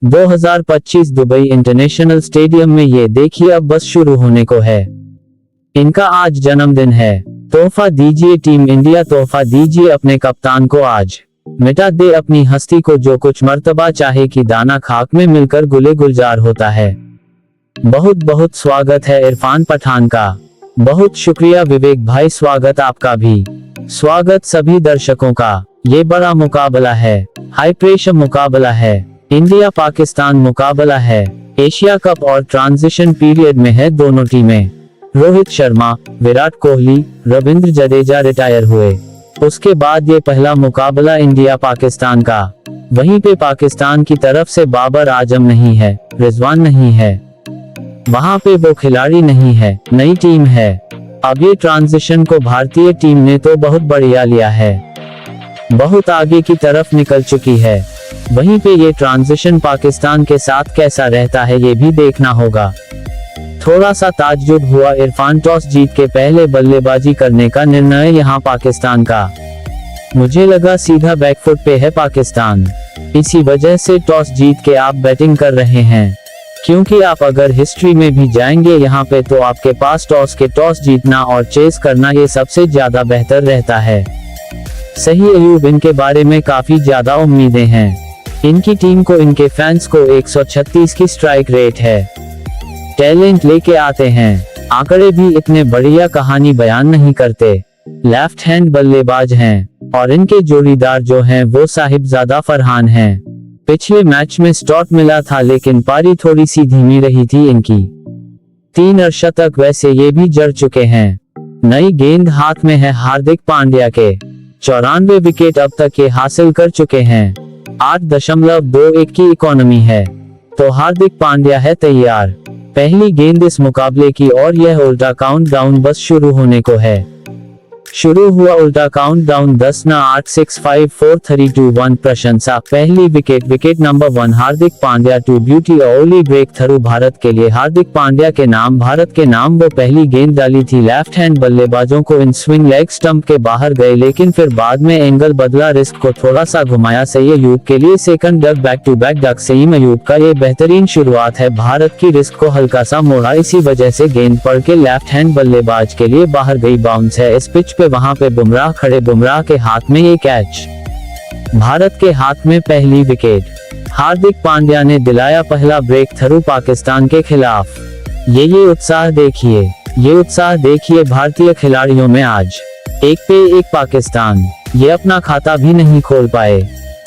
2025 Dubai international stadium में ये देखिए अब बस शुरू होने को है। इनका आज जन्मदिन है। तोहफा दीजिए टीम इंडिया, तोहफा दीजिए अपने कप्तान को आज। मिटा दे अपनी हस्ती को जो कुछ मर्तबा चाहे कि दाना खाक में मिलकर गुले गुलजार होता है। बहुत बहुत स्वागत है इरफान पठान का। बहुत शुक्रिया विवेक भाई, स्वागत आपका भी। स्वागत सभी दर्शकों का। ये बड़ा मुकाबला है, हाई प्रेशर मुकाबला है, इंडिया पाकिस्तान मुकाबला है। एशिया कप और ट्रांजिशन पीरियड में है दोनों टीमें। रोहित शर्मा, विराट कोहली, रविंद्र जडेजा रिटायर हुए। उसके बाद ये पहला मुकाबला इंडिया पाकिस्तान का। वहीं पे पाकिस्तान की तरफ से बाबर आजम नहीं है, रिजवान नहीं है, वहां पे वो खिलाड़ी नहीं है, नई टीम है। अब ये ट्रांजिशन को भारतीय टीम ने तो बहुत बढ़िया लिया है, बहुत आगे की तरफ निकल चुकी है। वहीं पे ये ट्रांजिशन पाकिस्तान के साथ कैसा रहता है ये भी देखना होगा। थोड़ा सा ताज्जुब हुआ इरफान टॉस जीत के पहले बल्लेबाजी करने का निर्णय यहाँ पाकिस्तान का। मुझे लगा सीधा बैकफुट पे है पाकिस्तान, इसी वजह से टॉस जीत के आप बैटिंग कर रहे हैं। क्योंकि आप अगर हिस्ट्री में भी जाएंगे यहाँ पे तो आपके पास टॉस जीतना और चेस करना ये सबसे ज्यादा बेहतर रहता है। सही अयूब, इनके बारे में काफी ज्यादा उम्मीदें हैं। इनकी टीम को, इनके फैंस को 136 की स्ट्राइक रेट है। टैलेंट लेके आते हैं, आंकड़े भी इतने बढ़िया कहानी बयान नहीं करते। लेफ्ट हैंड बल्लेबाज हैं और इनके जोड़ीदार जो हैं वो साहिबजादा फरहान हैं। पिछले मैच में स्टॉट मिला था लेकिन पारी थोड़ी सी धीमी रही थी इनकी। 3 अर्धशतक वैसे ये भी जड़ चुके हैं। नई गेंद हाथ में है हार्दिक पांड्या के। 94 विकेट अब तक ये हासिल कर चुके हैं। 8.21 की इकोनॉमी है, तो हार्दिक पांड्या है तैयार। पहली गेंद इस मुकाबले की और यह उल्टा काउंटडाउन बस शुरू होने को है। शुरू हुआ उल्टा काउंटडाउन। 10 9 8 6 5 4 3 2 1। प्रशंसा। पहली wicket, wicket number 1 Hardik Pandya too beautifully breakthrough Bharat के लिए। हार्दिक पांड्या के नाम, भारत के नाम वो पहली गेंद डाली थी। लेफ्ट हैंड बल्लेबाजों को इन स्विंग लेग स्टंप के बाहर गए लेकिन फिर बाद में एंगल बदला, रिस्क को थोड़ा सा घुमाया। सही अयूब के लिए second duck, back to back duck. Saim Ayub का ये बेहतरीन शुरुआत है, भारत की रिस्क को हल्का सा मोड़ा, इसी वजह से गेंद पड़ के लेफ्ट हैंड बल्लेबाज के लिए बाहर गई। बाउंस है इस पिच पे, वहां पे बुमराह खड़े, बुमराह के हाथ में ये कैच। भारत के हाथ में पहली विकेट। हार्दिक पांड्या ने दिलाया पहला ब्रेक थ्रू पाकिस्तान के खिलाफ। ये उत्साह देखिए, ये उत्साह देखिए भारतीय खिलाड़ियों में। आज एक पे एक पाकिस्तान, ये अपना खाता भी नहीं खोल पाए,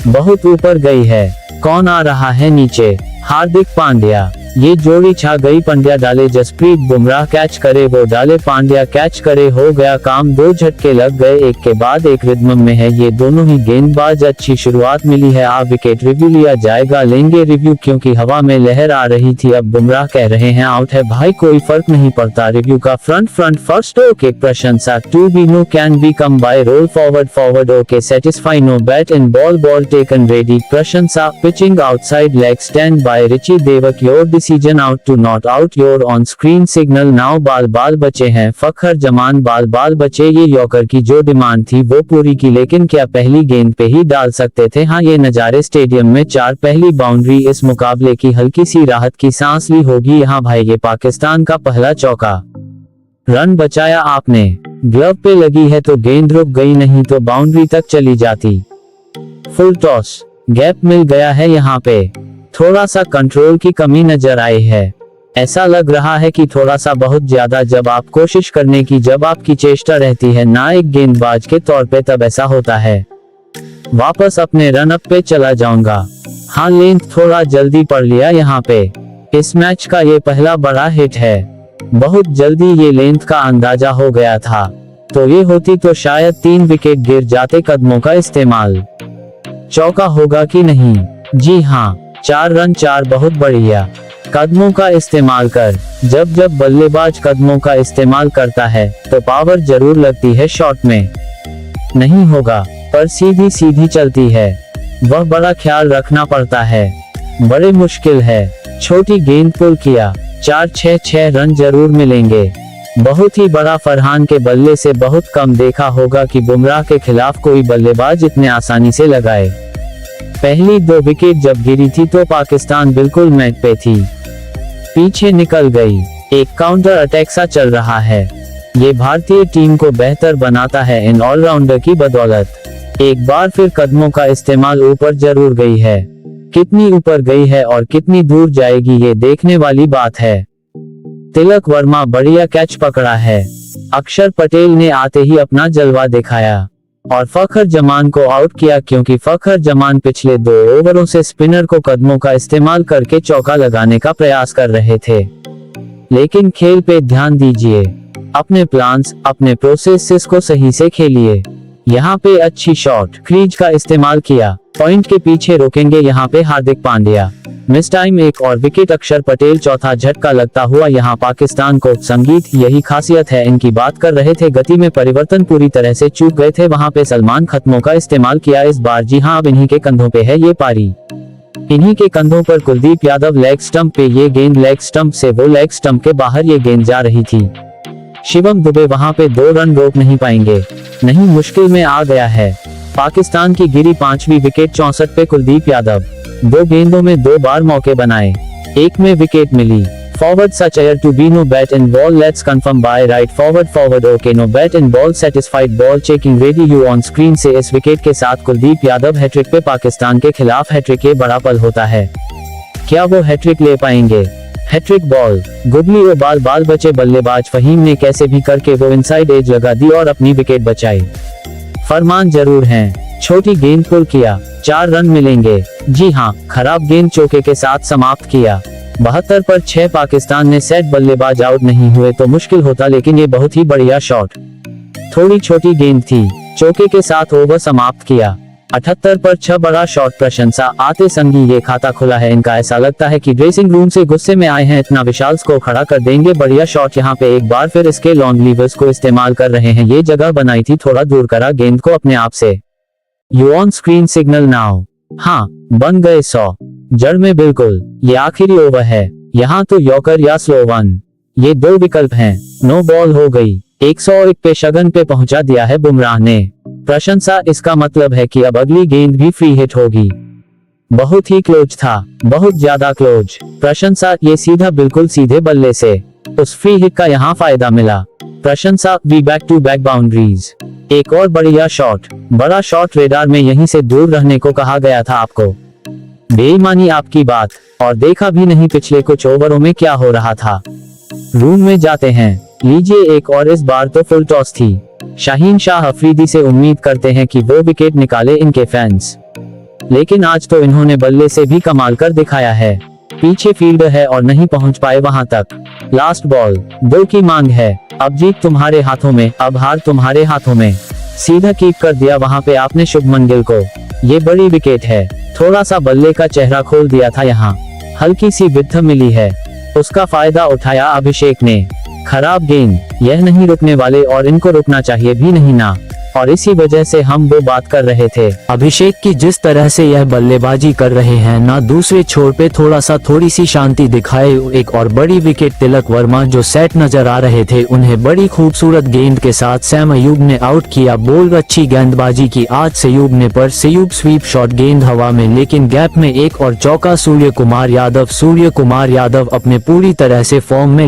बहुत ऊपर गई है। कौन आ रहा है नीचे? हार्दिक पांड्या। ये जोड़ी छा गई, पंड्या डाले जसप्रीत बुमराह कैच करे, वो डाले पांड्या कैच करे, हो गया काम। 2 झटके लग गए, एक के बाद एक रिदम में है ये दोनों ही गेंदबाज। अच्छी शुरुआत मिली है। आप विकेट रिव्यू लिया जाएगा, लेंगे रिव्यू क्योंकि हवा में लहर आ रही थी। अब बुमराह कह रहे हैं आउट है भाई, कोई फर्क नहीं पड़ता। रिव्यू का फ्रंट फर्स्ट ओके। प्रशंसा। To be no can be come by, roll forward okay. Satisfy no bat in ball taken ready. प्रशंसा। Pitching outside leg stand by Richie देवक, your decision out to not out, your on screen signal now. Ball बचे हैं फखर जमान, बाल बचे। ये yorker की जो demand थी वो पूरी की, लेकिन क्या पहली गेंद पे ही डाल सकते थे? हाँ, ये नजारे स्टेडियम में 4 पहली बाउंड्री इस मुकाबले की हल्की सी राहत की सांस ली होगी यहाँ भाई। ये पाकिस्तान का पहला चौका, रन बचाया आपने। ग्लव पे लगी है तो गेंद रुक गई, नहीं तो बाउंड्री तक चली जाती। फुल टॉस, गैप मिल गया है यहाँ पे। थोड़ा सा कंट्रोल की कमी नजर आई है। ऐसा लग रहा है कि थोड़ा सा बहुत ज्यादा, जब आप कोशिश करने की, जब आपकी चेष्टा रहती है ना एक गेंदबाज के तौर पे, तब ऐसा होता है। वापस अपने रन अप पे चला जाऊंगा। हाँ, लेंथ थोड़ा जल्दी पढ़ लिया यहाँ पे। इस मैच का ये पहला बड़ा हिट है, बहुत जल्दी ये लेंथ का अंदाजा हो गया था, तो ये होती तो शायद 3 विकेट गिर जाते। कदमों का इस्तेमाल, चौका होगा कि नहीं? जी हाँ, 4 रन 4, बहुत बढ़िया। कदमों का इस्तेमाल कर, जब बल्लेबाज कदमों का इस्तेमाल करता है तो पावर जरूर लगती है, शॉट में नहीं होगा पर सीधी चलती है। वह बड़ा ख्याल रखना पड़ता है, बड़े मुश्किल है। छोटी गेंद पुल किया, 4-6 रन जरूर मिलेंगे। बहुत ही बड़ा। फरहान के बल्ले से बहुत कम देखा होगा कि बुमराह के खिलाफ कोई बल्लेबाज इतने आसानी से लगाए। पहली 2 विकेट जब गिरी थी तो पाकिस्तान बिल्कुल मैट पे थी, पीछे निकल गई। एक काउंटर अटैक सा चल रहा है। ये भारतीय टीम को बेहतर बनाता है इन ऑलराउंडर की बदौलत। एक बार फिर कदमों का इस्तेमाल ऊपर जरूर गई है, कितनी ऊपर गई है और कितनी दूर जाएगी ये देखने वाली बात है। तिलक वर्मा बढ़िया कैच पकड़ा है। अक्षर पटेल ने आते ही अपना जलवा दिखाया और फखर जमान को आउट किया, क्योंकि फखर जमान पिछले 2 ओवरों से स्पिनर को कदमों का इस्तेमाल करके चौका लगाने का प्रयास कर रहे थे। लेकिन खेल पे ध्यान दीजिए, अपने प्लान्स, अपने प्रोसेसेस को सही से खेलिए। यहाँ पे अच्छी शॉट क्रीज का इस्तेमाल किया, पॉइंट के पीछे रोकेंगे यहाँ पे हार्दिक पांड्या। मिस टाइम एक और विकेट अक्षर पटेल, चौथा झटका लगता हुआ यहाँ पाकिस्तान को। संगीत, यही खासियत है इनकी। बात कर रहे थे गति में परिवर्तन, पूरी तरह से चूक गए थे वहाँ पे सलमान। खत्मों का इस्तेमाल किया इस बार, जी हाँ अब इन्हीं के कंधों पे है ये पारी, इन्हीं के कंधों पर। कुलदीप यादव लेग स्टंप पे, ये गेंद लेग स्टंप से वो लेग स्टंप के बाहर ये गेंद जा रही थी। शिवम दुबे वहाँ पे 2 रन रोक नहीं पाएंगे, नहीं मुश्किल में आ गया है। पाकिस्तान की गिरी 5वीं विकेट 64 पे कुलदीप यादव। 2 गेंदों में 2 बार मौके बनाए, एक में विकेट मिली। Forward such air to be no bat in ball, let's confirm by right forward okay no bat in ball, satisfied ball checking ready you on screen. से इस विकेट के साथ कुलदीप यादव हैट्रिक पे। पाकिस्तान के खिलाफ हैट्रिक ये बड़ा पल होता है, क्या वो हैट्रिक ले पाएंगे? हैट्रिक बॉल, गुगली और बाल बचे बल्लेबाज फहीम ने कैसे भी करके वो इनसाइड एज लगा दी और अपनी विकेट बचाई। फरमान जरूर हैं, छोटी गेंद पुल किया, 4 रन मिलेंगे। जी हाँ, खराब गेंद चौके के साथ समाप्त किया। 72 पर 6 पाकिस्तान ने सेट, बल्लेबाज आउट नहीं हुए तो मुश्किल होता, लेकिन ये बहुत ही बढ़िया शॉट, थोड़ी छोटी गेंद थी, चौके के साथ ओवर समाप्त किया। 78 पर 6 बड़ा शॉट, प्रशंसा आते संगी ये खाता खुला है इनका। ऐसा लगता है कि ड्रेसिंग रूम से गुस्से में आए हैं, इतना विशाल स्कोर खड़ा कर देंगे। बढ़िया शॉट, यहाँ पे एक बार फिर इसके लॉन्ग लीवर्स को इस्तेमाल कर रहे हैं। ये जगह बनाई थी, थोड़ा दूर करा गेंद को अपने आप से। You on screen signal now, हाँ बन गए 100 जड़ में बिल्कुल। ये आखिरी ओवर है, यहाँ तो यॉर्कर या स्लो वन, ये 2 विकल्प हैं। नो बॉल हो गई, 101 पे शगन पे पहुंचा दिया है बुमराह ने। प्रशंसा, इसका मतलब है कि अब अगली गेंद भी फ्री हिट होगी। बहुत ही क्लोज था, बहुत ज्यादा क्लोज। प्रशंसा, ये सीधा बिल्कुल सीधे बल्ले से उस फ्री हिट का यहाँ फायदा मिला। प्रशंसा, we back to back boundaries. एक और बढ़िया शॉट, बड़ा शॉट, रेडार में यहीं से दूर रहने को कहा गया था आपको। बेईमानी आपकी बात, और देखा भी नहीं पिछले कुछ ओवरों में क्या हो रहा था। रूम में जाते हैं, लीजिए एक और, इस बार तो फुल टॉस थी। शाहीन शाह अफरीदी से उम्मीद करते हैं कि वो विकेट निकाले इनके फैंस, लेकिन आज तो इन्होंने बल्ले से भी कमाल कर दिखाया है। पीछे फील्डर है और नहीं पहुंच पाए वहां तक। लास्ट बॉल, 2 की मांग है, अब जीत तुम्हारे हाथों में, अब हार तुम्हारे हाथों में। सीधा कीप कर दिया वहां पे आपने शुभमन गिल को। ये बड़ी विकेट है, थोड़ा सा बल्ले का चेहरा खोल दिया था यहाँ, हल्की सी विड्थ मिली है, उसका फायदा उठाया अभिषेक ने। खराब गेंद, यह नहीं रुकने वाले और इनको रुकना चाहिए भी नहीं ना, और इसी वजह से हम वो बात कर रहे थे। अभिषेक की जिस तरह से यह बल्लेबाजी कर रहे हैं ना, दूसरे छोर पे थोड़ी सी शांति दिखाए। एक और बड़ी विकेट, तिलक वर्मा जो सेट नजर आ रहे थे उन्हें बड़ी खूबसूरत गेंद के साथ सैम अयूब ने आउट किया। बोल्ड अच्छी गेंदबाजी की आज सयूब ने, पर सयूब स्वीप शॉट, गेंद हवा में, लेकिन गैप में एक और चौका। सूर्य कुमार यादव अपने पूरी तरह से फॉर्म में